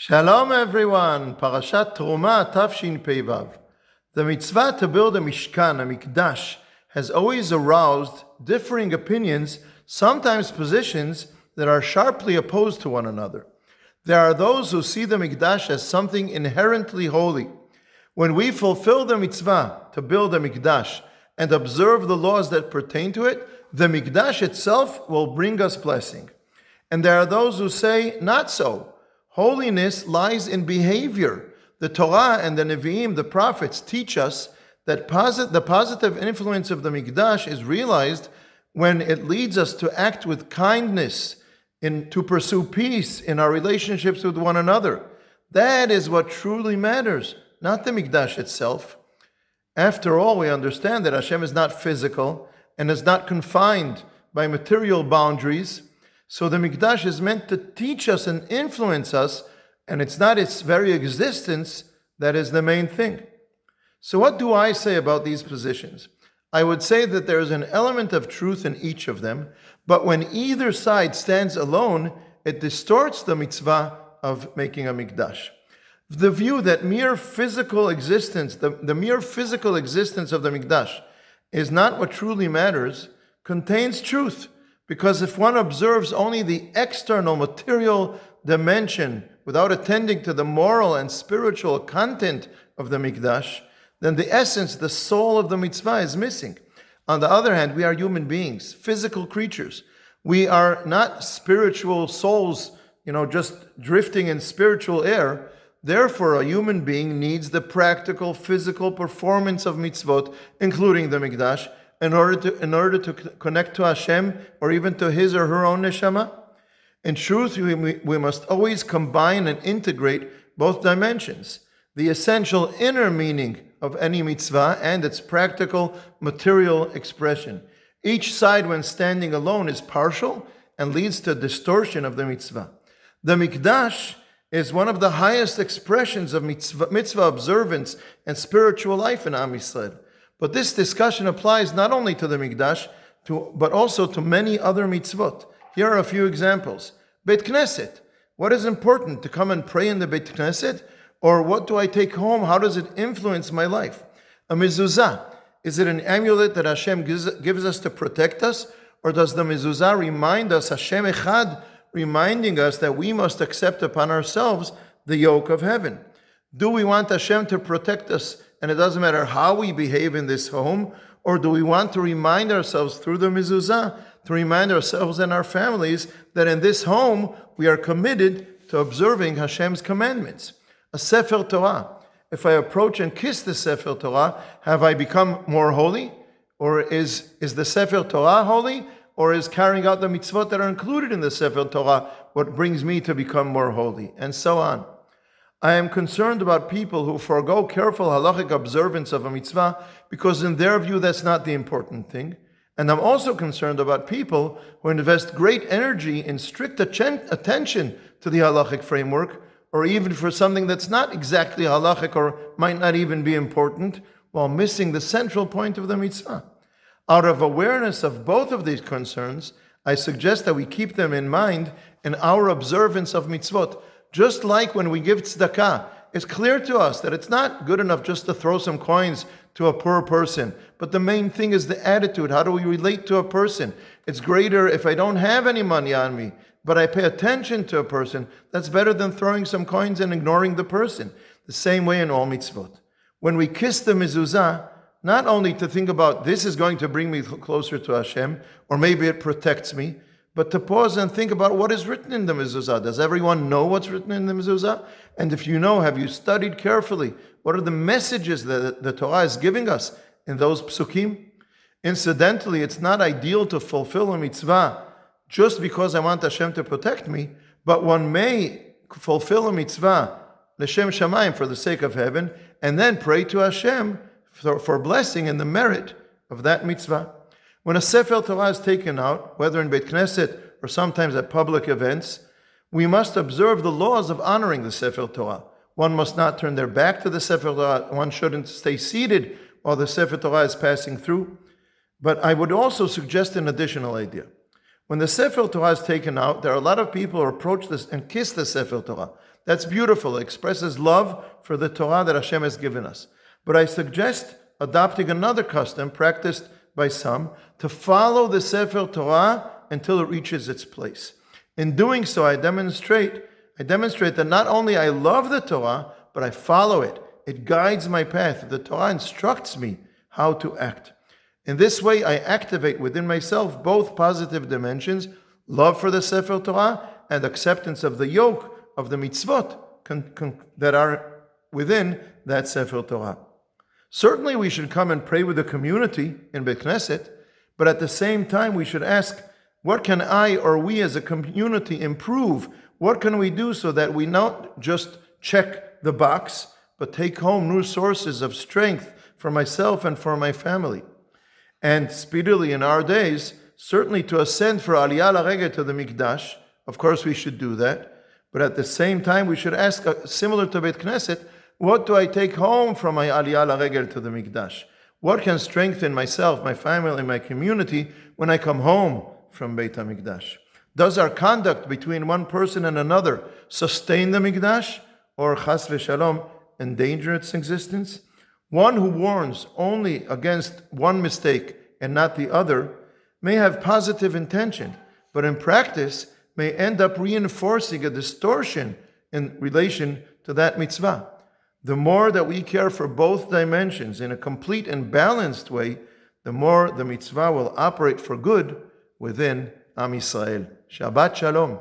Shalom everyone, Parashat T'rumah Tafshin Peivav. The mitzvah to build a Mishkan, a Mikdash, has always aroused differing opinions, sometimes positions that are sharply opposed to one another. There are those who see the Mikdash as something inherently holy. When we fulfill the mitzvah to build a Mikdash and observe the laws that pertain to it, the Mikdash itself will bring us blessing. And there are those who say, not so. Holiness lies in behavior. The Torah and the Nevi'im, the prophets, teach us that the positive influence of the Mikdash is realized when it leads us to act with kindness, to pursue peace in our relationships with one another. That is what truly matters, not the Mikdash itself. After all, we understand that Hashem is not physical and is not confined by material boundaries. So the Mikdash is meant to teach us and influence us, and it's not its very existence that is the main thing. So what do I say about these positions? I would say that there is an element of truth in each of them, but when either side stands alone, it distorts the mitzvah of making a Mikdash. The view that mere physical existence, the mere physical existence of the Mikdash is not what truly matters, contains truth. Because if one observes only the external material dimension without attending to the moral and spiritual content of the Mikdash, then the essence, the soul of the mitzvah is missing. On the other hand, we are human beings, physical creatures. We are not spiritual souls, just drifting in spiritual air. Therefore, a human being needs the practical, physical performance of mitzvot, including the Mikdash, in order to connect to Hashem or even to his or her own neshama. In truth, we must always combine and integrate both dimensions, the essential inner meaning of any mitzvah and its practical material expression. Each side, when standing alone, is partial and leads to distortion of the mitzvah. The Mikdash is one of the highest expressions of mitzvah observance and spiritual life in Am Yisrael. But this discussion applies not only to the Mikdash, but also to many other mitzvot. Here are a few examples. Beit Knesset. What is important, to come and pray in the Beit Knesset? Or what do I take home? How does it influence my life? A mezuzah. Is it an amulet that Hashem gives us to protect us? Or does the mezuzah remind us, Hashem Echad, reminding us that we must accept upon ourselves the yoke of heaven? Do we want Hashem to protect us, and it doesn't matter how we behave in this home? Or do we want to remind ourselves through the mezuzah, to remind ourselves and our families that in this home we are committed to observing Hashem's commandments? A Sefer Torah. If I approach and kiss the Sefer Torah, have I become more holy? Or is the Sefer Torah holy? Or is carrying out the mitzvot that are included in the Sefer Torah what brings me to become more holy? And so on. I am concerned about people who forego careful halachic observance of a mitzvah because in their view that's not the important thing. And I'm also concerned about people who invest great energy in strict attention to the halachic framework, or even for something that's not exactly halachic or might not even be important, while missing the central point of the mitzvah. Out of awareness of both of these concerns, I suggest that we keep them in mind in our observance of mitzvot. Just like when we give tzedakah, it's clear to us that it's not good enough just to throw some coins to a poor person. But the main thing is the attitude. How do we relate to a person? It's greater if I don't have any money on me, but I pay attention to a person. That's better than throwing some coins and ignoring the person. The same way in all mitzvot. When we kiss the mezuzah, not only to think about this is going to bring me closer to Hashem, or maybe it protects me, but to pause and think about what is written in the mezuzah. Does everyone know what's written in the mezuzah? And if you know, have you studied carefully? What are the messages that the Torah is giving us in those psukim? Incidentally, it's not ideal to fulfill a mitzvah just because I want Hashem to protect me, but one may fulfill a mitzvah, l'shem shamayim, for the sake of heaven, and then pray to Hashem for blessing and the merit of that mitzvah. When a Sefer Torah is taken out, whether in Beit Knesset or sometimes at public events, we must observe the laws of honoring the Sefer Torah. One must not turn their back to the Sefer Torah. One shouldn't stay seated while the Sefer Torah is passing through. But I would also suggest an additional idea. When the Sefer Torah is taken out, there are a lot of people who approach this and kiss the Sefer Torah. That's beautiful. It expresses love for the Torah that Hashem has given us. But I suggest adopting another custom practiced by some to follow the Sefer Torah until it reaches its place. In doing so, I demonstrate that not only I love the Torah, but I follow it. It guides my path. The Torah instructs me how to act. In this way, I activate within myself both positive dimensions, love for the Sefer Torah and acceptance of the yoke of the mitzvot that are within that Sefer Torah. Certainly, we should come and pray with the community in Beit Knesset, but at the same time, we should ask, what can I or we as a community improve? What can we do so that we not just check the box, but take home new sources of strength for myself and for my family? And speedily in our days, certainly to ascend for Aliyah L'Regel to the Mikdash, of course we should do that, but at the same time we should ask, similar to Beit Knesset, what do I take home from my Aliyah L'Regel to the Mikdash? What can strengthen myself, my family, my community when I come home from Beit HaMikdash? Does our conduct between one person and another sustain the Mikdash, or chas v'shalom, endanger its existence? One who warns only against one mistake and not the other may have positive intention, but in practice may end up reinforcing a distortion in relation to that mitzvah. The more that we care for both dimensions in a complete and balanced way, the more the mitzvah will operate for good within Am Yisrael. Shabbat Shalom.